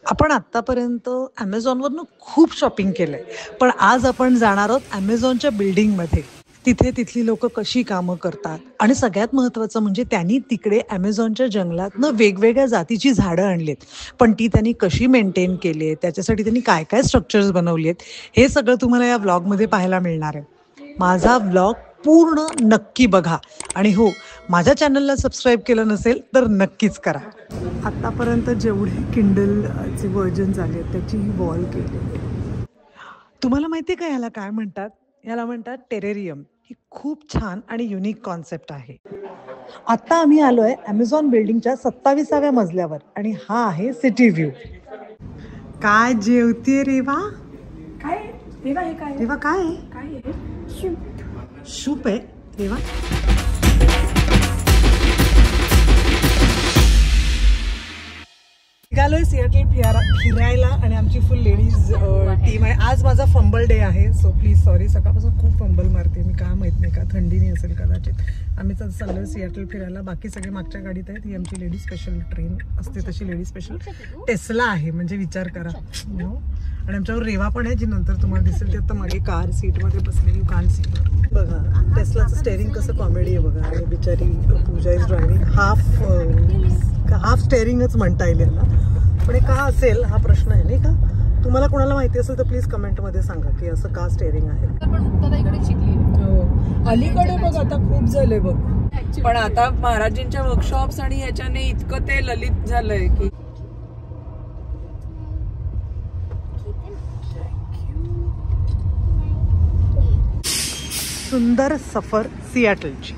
आपण आत्तापर्यंत ॲमेझॉनवरनं खूप शॉपिंग केलंय, पण आज आपण जाणार आहोत ॲमेझॉनच्या बिल्डिंगमध्ये. तिथे तिथली लोकं कशी कामं करतात आणि सगळ्यात महत्त्वाचं म्हणजे त्यांनी तिकडे ॲमेझॉनच्या जंगलातनं वेगवेगळ्या जातीची झाडं आणलीत. पण ती त्यांनी कशी मेंटेन केली आहेत, त्याच्यासाठी त्यांनी काय काय स्ट्रक्चर्स बनवली आहेत, हे सगळं तुम्हाला या व्लॉगमध्ये पाहायला मिळणार आहे. माझा व्लॉग पूर्ण नक्की बघा आणि हो, माझ्या चॅनलला सबस्क्राईब केलं नसेल तर नक्कीच करा. आतापर्यंत जेवढे किंडलचे व्हर्जन झाले त्याची ही वॉल केलेली आहे. तुम्हाला माहिती आहे का ह्याला काय म्हणतात? ह्याला म्हणतात टेरेरियम. ही खूप छान आणि युनिक कॉन्सेप्ट आहे. आता आम्ही आलोय ॲमेझॉन बिल्डिंगच्या 27व्या मजल्यावर आणि हा आहे सिटी व्ह्यू. काय जेवते रेवा? काय रेवा? हे काय रेवा काय आहे? काय आहे? सूप आहे रेवा. निघालोय सिएटल फिरायला आणि आमची फुल लेडीज टीम आहे. आज माझा फंबल डे आहे, सो प्लीज सॉरी. सकाळपासून खूप फंबल मारते मी, का माहित नाही, का थंडीने असेल कदाचित. आम्ही तर चाललोय सिएटल फिरायला. बाकी सगळे मागच्या गाडीत आहेत. ही आमची लेडीज स्पेशल ट्रेन असते तशी लेडीज स्पेशल टेस्ला आहे, म्हणजे विचार करा. आणि आमच्यावर रेवा पण आहे, जी नंतर तुम्हाला दिसेल. ती आता मागे कार सीटमध्ये बसली. You can't see. बघा टेस्लाचं स्टेअरिंग कसं कॉमेडी आहे बघा. आणि बिचारी पूजा इज ड्रायव्हिंग हाफ स्टेअरिंगच म्हणता येईल याला. पण हे का असेल हा प्रश्न आहे नाही का? तुम्हाला कोणाला माहिती असेल तर प्लीज कमेंटमध्ये सांगा की असं का स्टेअरिंग आहे. अलीकडे बघ आता खूप झालंय बघ, पण आता महाराजांच्या वर्कशॉप्स आणि ह्याच्याने इतकं ते ललित झालंय की. सुंदर सफर सिएटलची.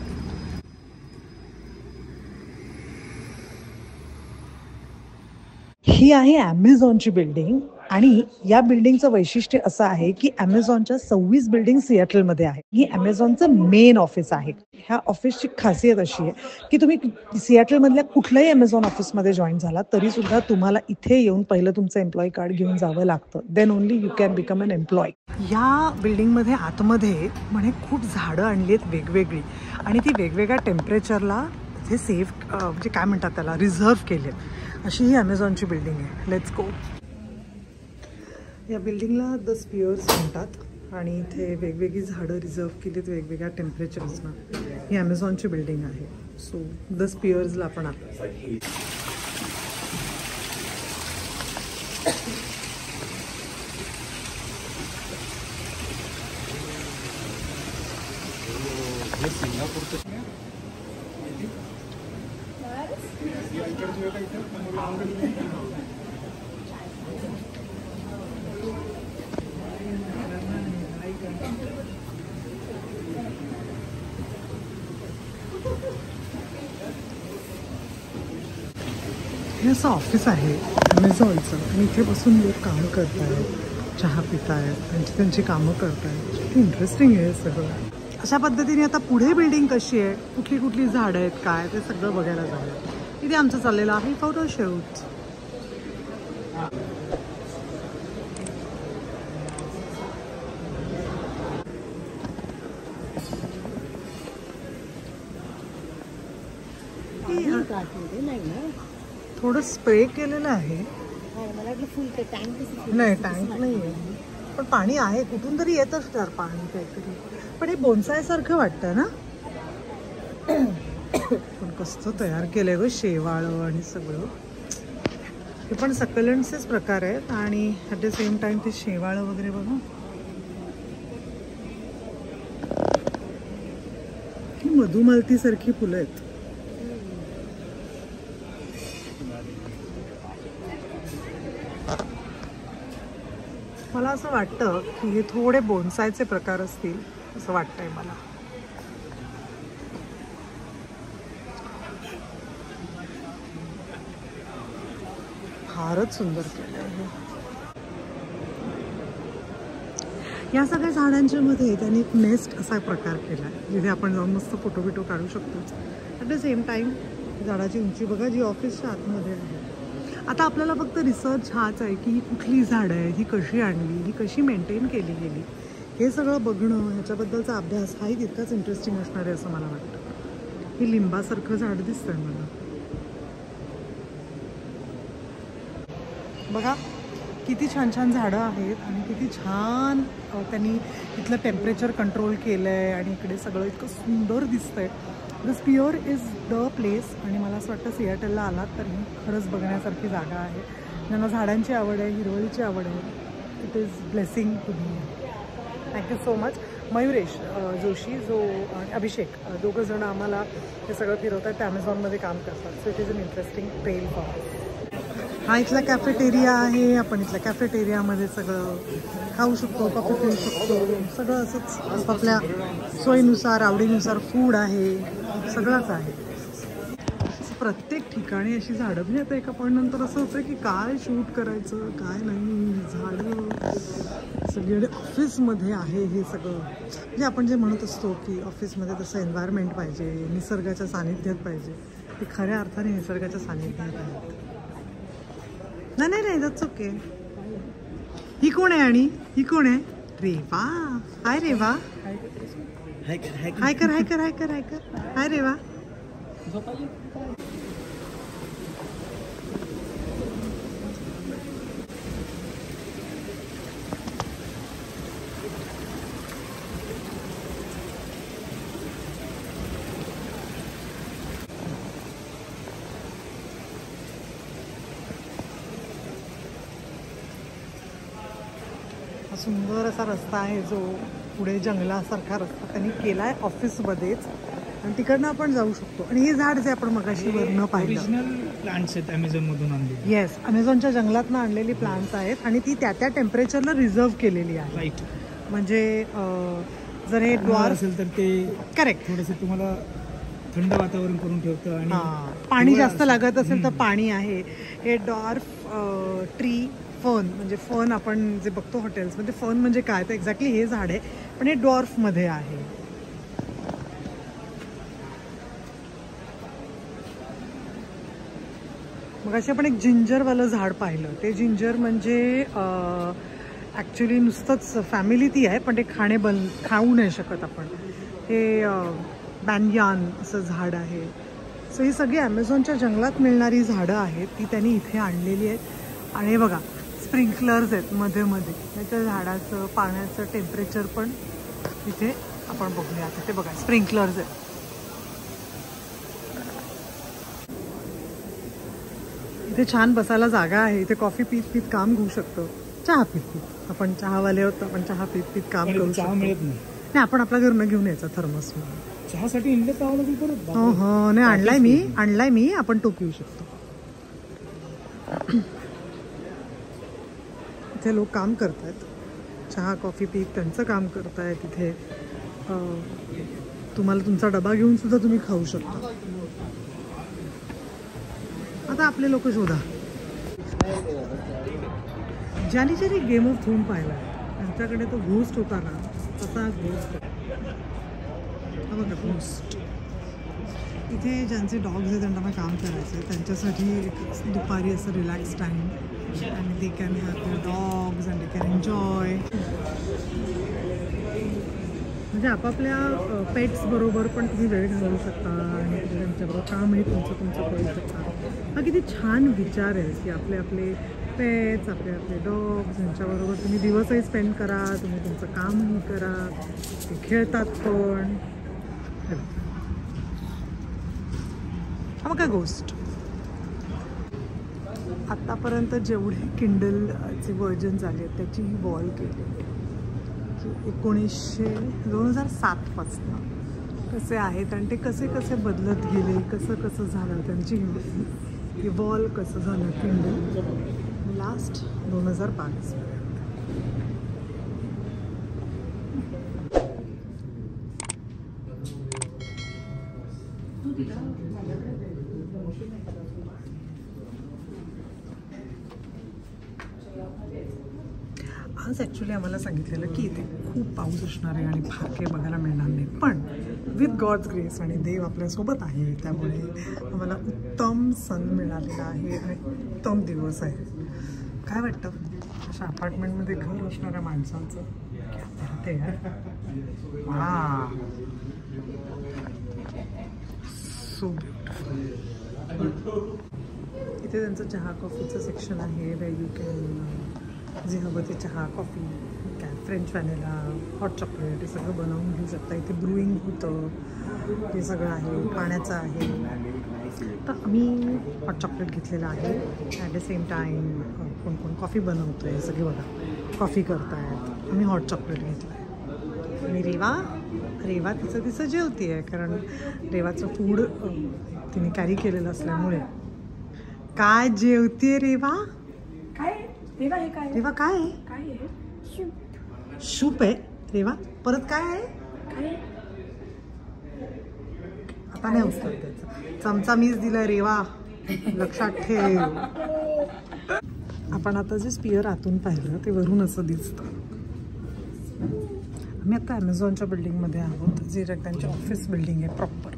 ही आहे ॲमेझॉनची बिल्डिंग आणि या बिल्डिंगचं वैशिष्ट्य असं आहे की ॲमेझॉनच्या 26 बिल्डिंग सिएटलमध्ये आहे. ही ॲमेझॉनचं मेन ऑफिस आहे. ह्या ऑफिसची खासियत अशी आहे की तुम्ही सिएटलमधल्या कुठल्याही ॲमेझॉन ऑफिसमध्ये जॉईन झाला तरी सुद्धा तुम्हाला इथे येऊन पहिलं तुमचं एम्प्लॉई कार्ड घेऊन जावं लागतं. Then only you can become an employ. या बिल्डिंगमध्ये आतमध्ये म्हणे खूप झाडं आणली आहेत वेगवेगळी आणि ती वेगवेगळ्या टेम्परेचरला ते सेफ म्हणजे काय म्हणतात त्याला रिझर्व केले. अशी ही ॲमेझॉनची बिल्डिंग आहे. Let's go. या बिल्डिंगला द स्पिअर्स म्हणतात आणि इथे वेगवेगळी झाडं रिझर्व केलीत वेगवेगळ्या टेम्परेचर्सना. ही ॲमेझॉनची बिल्डिंग आहे. सो द स्पिअर्सला आपण आता हे असं ऑफिस आहे ॲमेझॉनचं आणि इथे बसून लोक काम करत आहेत, चहा पित आहेत, त्यांची कामं करत आहेत. किती इंटरेस्टिंग आहे सगळं. अशा पद्धतीने आता पुढे बिल्डिंग कशी आहे, कुठली कुठली झाडं आहेत, काय ते सगळं बघायला जाऊया. इथे आमचं चाललेलं आहे फोटोशूट. थोडं स्प्रे केलेलं आहे. नाही टँक नाही आहे, पण पाणी आहे. कुठून तरी येत असणार पाणी काहीतरी. पण हे बोन्सायसारखं वाटतं ना. पण कसं तयार केलंय गं, शेवाळं आणि सगळं. हे पण सकलंट्सचेच प्रकार आहेत आणि ॲट द सेम टाइम ते शेवाळं वगैरे बघा. ही मधुमालती सारखी फुलं आहेत. मला असं वाटतं की हे थोडे बोन्सायचे प्रकार असतील असं वाटतंय मला. फारच सुंदर केलं आहे. या सगळ्या झाडांच्या मध्ये त्यांनी एक नेस्ट असा प्रकार केला आहे जिथे आपण जाऊन मस्त फोटो बिटो काढू शकतो. ॲट द सेम टाइम झाडाची उंची बघा जी ऑफिसच्या आतमध्ये आहे. आता आपल्याला फक्त रिसर्च हाच आहे की ही कुठली झाडं आहे, ही कशी आणली, ही कशी मेंटेन केली गेली, हे सगळं बघणं, ह्याच्याबद्दलचा अभ्यास हाही तितकाच इंटरेस्टिंग असणार आहे असं मला वाटतं. हे लिंबासारखं झाड दिसतंय मला. बघा किती छान छान झाडं आहेत आणि किती छान त्यांनी इथलं टेम्परेचर कंट्रोल केलं आहे आणि इकडे सगळं इतकं सुंदर दिसतंय. The sphere is the place आणि मला असं वाटतं सियाटलला आलात तर ही खरंच बघण्यासारखी जागा आहे. ज्यांना झाडांची आवड आहे, हिरवळीची आवड आहे, it is blessing to be. Thank you so much. Mayuresh Joshi जो आणि अभिषेक दोघं जण आम्हाला हे सगळं फिरवतात. ते ॲमेझॉनमध्ये काम करतात. So it is an interesting trail for us. हा इथला कॅफेटेरिया आहे. आपण इथल्या कॅफेटेरियामध्ये सगळं खाऊ शकतो, कॉफी पिऊ शकतो. सगळं असंच आपापल्या सोयीनुसार आवडीनुसार फूड आहे, सगळंच आहे. प्रत्येक ठिकाणी अशी झाडं म्हणजे आता एका पॉईंट नंतर असं होतं की काय शूट करायचं काय नाही. झाडं सगळीकडे ऑफिसमध्ये आहे हे सगळं. म्हणजे आपण जे म्हणत असतो की ऑफिसमध्ये तसं एन्व्हायरमेंट पाहिजे, निसर्गाच्या सानिध्यात पाहिजे, ते खऱ्या अर्थाने निसर्गाच्या सानिध्यात आहेत. नाही नाही नाही दॅट्स ओके. ही कोण आहे आणि ही कोण आहे? रेवा. हाय रेवा. हाय कर हाय कर हाय कर हाय कर. हाय रेवा. सुंदर असा रस्ता आहे जो पुढे जंगलासारखा रस्ता त्यांनी केला आहे ऑफिसमध्येच आणि तिकडनं आपण जाऊ शकतो. आणि हे झाड जे आपण मगाशी वरनं पाहिलं ओरिजिनल प्लांट्स आहेत अमेझॉनमधून आणलेले. येस, अमेझॉनच्या जंगलातनं आणलेली प्लांट्स आहेत आणि ती त्या त्या टेम्परेचरला रिझर्व केलेली आहे. राईट. म्हणजे जर हे ड्वार्फ असेल तर ते करेक्ट थोडंसं तुम्हाला थंड वातावरण करून ठेवतं आणि पाणी जास्त लागत असेल तर पाणी आहे. हे ड्वार्फ ट्री फर्न म्हणजे फर्न आपण जे बघतो हॉटेल्समध्ये फर्न म्हणजे काय तर एक्झॅक्टली हे झाड आहे पण हे ड्वार्फमध्ये आहे. मग अशी आपण एक जिंजरवालं झाड पाहिलं. ते जिंजर म्हणजे ॲक्च्युली नुसतंच फॅमिली ती आहे पण ते खाऊ नाही शकत आपण. हे बॅनयान असं झाड आहे. सो ही सगळी ॲमेझॉनच्या जंगलात मिळणारी झाडं आहेत ती त्यांनी इथे आणलेली आहेत. आणि हे बघा स्प्रिंकलर्स आहेत मध्ये मध्ये. त्या झाडाचं पाण्याचं टेम्परेचर पण इथे आपण बघूया. तिथे बघा स्प्रिंकलर्स आहेत. इथे छान बसायला जागा आहे. इथे कॉफी पीत पीत काम घेऊ शकतो. चहा पीत पीत आपण चहावाले होतो आपण चहा पीत पीत काम करू शकतो. मिळत नाही. नाही आपण आपल्या घरनं घेऊन यायचा थर्मस म्हणून. चहासाठी इंडियात जावं लागेल परत. हो हो नाही आणलाय मी आपण तो पिऊ शकतो. इथे लोक काम करतात चहा कॉफी पीत त्यांचं काम करतायत. इथे तुम्हाला तुमचा डबा घेऊन सुद्धा तुम्ही खाऊ शकता. आता आपले लोक शोधा. ज्याने गेम ऑफ थ्रोन पाहिला त्यांच्याकडे तो घोस्ट होता ना तसा घोस्ट. हा बघा घोस्ट. इथे ज्यांचे डॉग्स आहेत त्यांना काम करायचं आहे त्यांच्यासाठी दुपारी असं रिलॅक्स टाईम आणि they can have there dogs and they can enjoy. म्हणजे आपापल्या पेट्स बरोबर पण तुम्ही वेळ घालवू शकता आणि तुम्ही त्यांच्याबरोबर कामही तुमचं करू शकता. हा किती छान विचार आहे की आपले पेट्स आपले डॉग्स यांच्याबरोबर तुम्ही दिवसही स्पेंड करा, तुम्ही तुमचं कामही करा, ते खेळतात पण. हा बघा गोस्ट. आत्तापर्यंत जेवढे किंडलचे वर्जन झाले आहेत त्याची ही वॉल केलेली आहे की 2007 पासून कसे आहेत आणि ते कसे कसे बदलत गेले, कसं झालं त्यांची ही वॉल कसं झालं किंडल लास्ट 2022. आज ॲक्च्युली आम्हाला सांगितलेलं की इथे खूप पाऊस असणार आहे आणि फार काही बघायला मिळणार नाही पण विथ गॉड्स ग्रेस आणि देव आपल्यासोबत आहे त्यामुळे आम्हाला उत्तम सन मिळालेला आहे आणि उत्तम दिवस आहे. काय वाटतं अशा अपार्टमेंटमध्ये घर असणाऱ्या माणसांचं ते वा सो ब्युटिफुल. इथे त्यांचं चहा कॉफीचं सेक्शन आहे. वे यू कॅन जे हवं ते चहा कॉफी काय फ्रेंच व्हॅनिला हॉट चॉकलेट हे सगळं बनवून घेऊ शकता. इथे ब्रुईंग होतं हे सगळं आहे. पाण्याचं आहे. तर आम्ही हॉट चॉकलेट घेतलेलं आहे. ॲट द सेम टाईम कोण कोण कॉफी बनवतो आहे सगळे बघा कॉफी करतायत. आम्ही हॉट चॉकलेट घेतलं आहे. आणि रेवा तिचं जेवते आहे कारण रेवाचं फूड तिने कॅरी केलेलं असल्यामुळे. काय जेवते रेवा? काय रेवा हे काय? रेवा काय आहे? काय आहे? सूप आहे रेवा. परत काय आहे? काय? आता नाही उचलत त्याचा चमचा मीच दिला रेवा लक्षात ठेव. आपण आता जे स्पियर आतून पाहिलं ते वरून असं दिसतं. आम्ही आता ॲमेझॉनच्या बिल्डिंगमध्ये आहोत जे त्यांची ऑफिस बिल्डिंग आहे प्रॉपर.